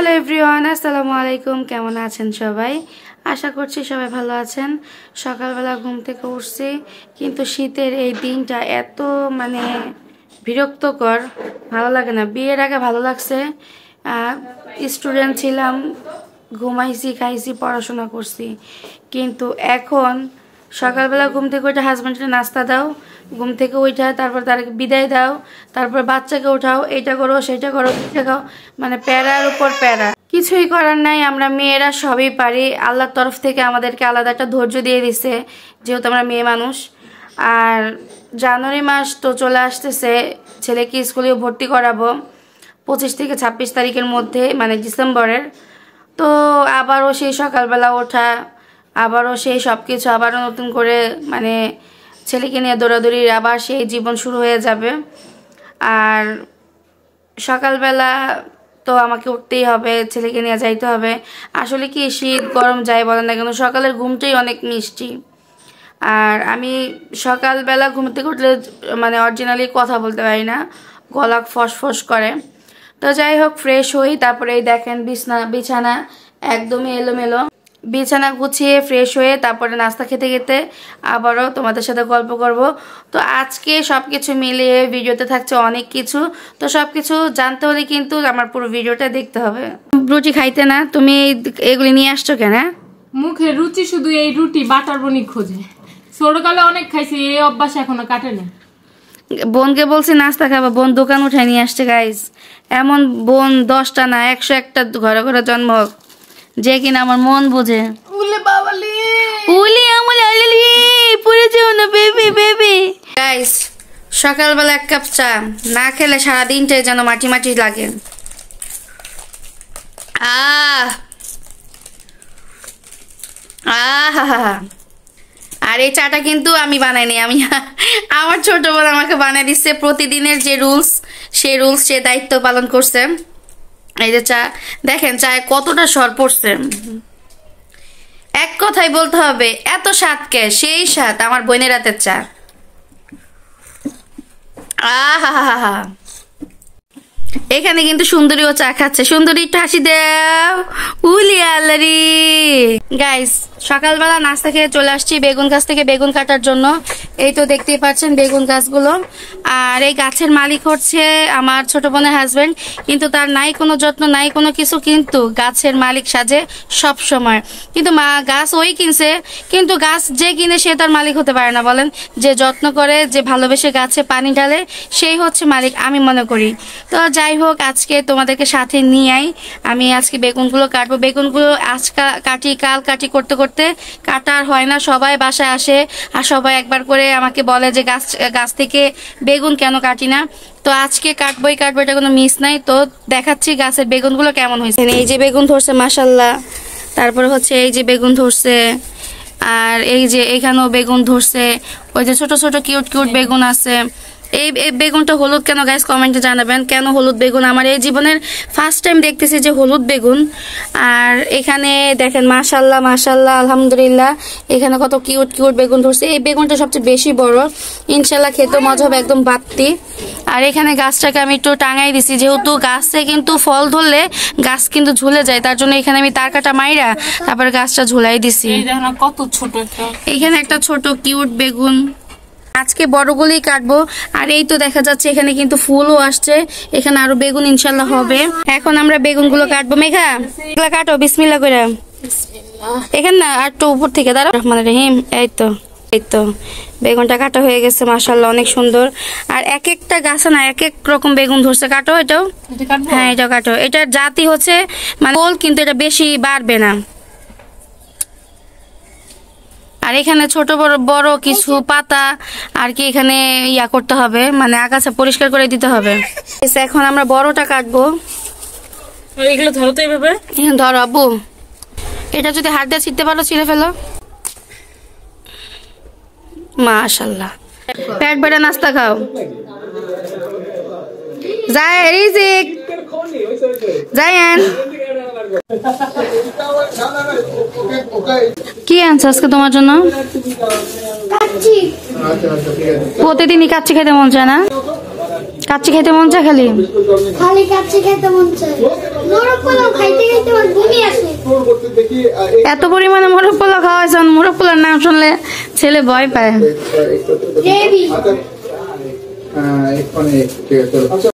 Hello everyone, আসসালামু আলাইকুম। কেমন আছেন সবাই? আশা করছি সবাই ভালো আছেন। সকালবেলা ঘুম থেকে উঠছি, কিন্তু শীতের এই দিনটা এত বিরক্তকর, ভালো লাগে না। বিয়ের আগে ভালো লাগছে, স্টুডেন্ট ছিলাম, ঘুমাইছি, খাইছি, পড়াশোনা করছি। কিন্তু এখন সকালবেলা ঘুম থেকে ওইটা হাজব্যান্ডকে নাস্তা দাও, ঘুম থেকে ওইটা, তারপর তাকে বিদায় দাও, তারপর বাচ্চাকে উঠাও, এইটা করো সেটা করো, খাও, প্যারার উপর প্যারা। কিছুই করার নাই, আমরা মেয়েরা সবই পারি। আল্লাহর তরফ থেকে আমাদেরকে আলাদা একটা ধৈর্য দিয়ে দিছে, যেহেতু আমরা মেয়ে মানুষ। আর জানুয়ারি মাস তো চলে আসতেছে, ছেলেকে স্কুলেও ভর্তি করাবো 25 থেকে 26 তারিখের মধ্যে, ডিসেম্বরের। তো আবারও সেই সকালবেলা ওঠা, আবারও সেই সব কিছু, আবারও নতুন করে ছেলেকে নিয়ে দৌড়াদৌড়ি, আবার সেই জীবন শুরু হয়ে যাবে। আর সকালবেলা তো আমাকে উঠতেই হবে, ছেলেকে নিয়ে যাইতে হবে। আসলে কি, শীত গরম যাই বলেন না কেন, সকালের ঘুমটাই অনেক মিষ্টি। আর আমি সকালবেলা ঘুম থেকে উঠলে অরিজিনালি কথা বলতে পারি না, গলা ফসফস করে। তো যাই হোক, ফ্রেশ হই, তারপরে এই দেখেন বিছানা একদমই এলোমেলো। বিছানা গুছিয়ে ফ্রেশ হয়ে তারপরে নাস্তা খেতে খেতে আবারও তোমাদের সাথে গল্প করব। তো আজকে সব কিছু মিলিয়ে ভিডিওতে থাকছে অনেক কিছু। তো সব কিছু জানতে হলে কিন্তু আমার পুরো ভিডিওটা দেখতে হবে। রুটি খাইতে না, তুমি এগুলি নিয়ে আসছো কেন? মুখে রুচি শুধু এই রুটি বাটার বনি খোঁজে। ছোটকালে অনেক খাইছি, এই অভ্যাস এখনো কাটেনি। বোনকে বলছি নাস্তা খাবো, বোন দোকান উঠাই নিয়ে আসছে। গাইজ, এমন বোন 10টা না 101টা ঘরে ঘরে জন্ম হোক, যে কিনা আমার মন বুঝে। গাইস, সকালবেলা 1 কাপ চা না খেলে সারাদিনটাই যেন মাটি মাটি লাগে। আর এই চাটা কিন্তু আমি বানাইনি, আমার ছোট বোন আমাকে বানাই দিচ্ছে। প্রতিদিনের যে রুলস, সেই রুলস সে দায়িত্ব পালন করছে। এই যে চা দেখেন, চায়ে কতটা সর পড়ছে। এক কথাই বলতে হবে, এত স্বাদকে সেই স্বাদ আমার বোনের রাতের চা। আহা, এখানে কিন্তু সুন্দরীও চা খাচ্ছে। সুন্দরী একটু হাসি দেও, উলি আল্লারি। গাইস, সকালবেলা নাস্তা খেয়ে চলে আসছি বেগুন গাছ থেকে বেগুন কাটার জন্য। এই তো দেখতেই পাচ্ছেন বেগুন গাছগুলো। আর এই গাছের মালিক হচ্ছে আমার ছোট বোনের হাজবেন্ড, কিন্তু তার নাই কোনো যত্ন, নাই কোনো কিছু, কিন্তু গাছের মালিক সাজে সব সময়। কিন্তু গাছ ওই কিনছে, কিন্তু গাছ যে কিনে সে তার মালিক হতে পারে না। বলেন, যে যত্ন করে, যে ভালোবেসে গাছে পানি ঢালে, সেই হচ্ছে মালিক, আমি মনে করি। তো যাই হোক, আজকে তোমাদেরকে সাথে নিয়েই আমি আজকে বেগুনগুলো কাটবো। বেগুনগুলো আজ কাটি, কাল কাটি, করতে করতে কাটার হয় না। সবাই বাসায় আসে আর সবাই একবার করে আমাকে বলে যে গাছ থেকে বেগুন কেন কাটি না। তো আজকে কাটবোই কাটবো, এটা কোনো মিস নাই। তো দেখাচ্ছি গাছের বেগুনগুলো কেমন হয়েছে। এই যে বেগুন ধরছে মাশাল্লাহ, তারপরে হচ্ছে এই যে বেগুন ধরছে, আর এই যে এখানেও বেগুন ধরছে। ওই যে ছোট ছোট কিউট কিউট বেগুন আছে। এই বেগুনটা হলুদ কেন গাইস, কমেন্টে জানাবেন কেন হলুদ বেগুন। আমার এই জীবনের ফার্স্ট টাইম দেখতেছি যে হলুদ বেগুন। আর এখানে দেখেন মাশাল্লাহ মাশাল্লাহ আলহামদুলিল্লাহ, এখানে কত কিউট কিউট বেগুন ধরছে। এই বেগুনটা সবচেয়ে বেশি বড়, ইনশাল্লাহ খেতে মজা হবে, একদম বাত্তি। আর এখানে গাছটাকে আমি একটু টাঙাই দিছি, যেহেতু গাছে কিন্তু ফল ধরলে গাছ কিন্তু ঝুলে যায়, তার জন্য এখানে আমি তার কাটা মাইরা তারপর গাছটা ঝুলাই দিছি। কত ছোট, এখানে একটা ছোট কিউট বেগুন, আজকে বড়গুলোই কাটবো। আর এই তো দেখা যাচ্ছে এখানে কিন্তু ফুলও আসছে, এখানে আরো বেগুন ইনশাল্লাহ হবে। এখন আমরা বেগুনগুলো কাটবো। মেঘা, এগুলা কাটো বিসমিল্লাহ করে। এখানে না, আর একটু উপর থেকে দাঁড়াও। রহমানির রহিম। এই তো বেগুনটা কাটা হয়ে গেছে মাশাল্লাহ, অনেক সুন্দর। আর এক একটা গাছে না এক এক রকম বেগুন ধরছে। কাটো এটাও। হ্যাঁ, এটাও কাটো। এটার জাতি হচ্ছে গোল, কিন্তু এটা বেশি বাড়বে না। আর এখানে ছোট বড় কিছু পাতা আর কি এখানে ইয়া করতে হবে, আগাছা পরিষ্কার করে দিতে হবে। এখন আমরা বড়টা কাটবো। এগুলো ধরো তো এইভাবে। ধরো আব্বু, এটা যদি হাত দিয়ে ছিঁড়তে পারো ছিঁড়ে ফেলো। মাশাল্লাহ, পেট ভরে নাস্তা খাও। জায়ান, কি আনছো আজকে তোমার জন্য? প্রতিদিনই কাচ্চি খেতে মন চায় না? কাচ্চি খেতে মন চায় খালি? খালি কাচ্চি খেতে মন চায়। মোরগ পোলাও খাইতে এক্সপ্লোর করতে দেখি এত পরিমাণে মোরগ পোলাও খাওয়া হয়েছে, মোরগ পোলার নাম শুনলে ছেলে ভয় পায়। আচ্ছা, ঠিক আছে। আচ্ছা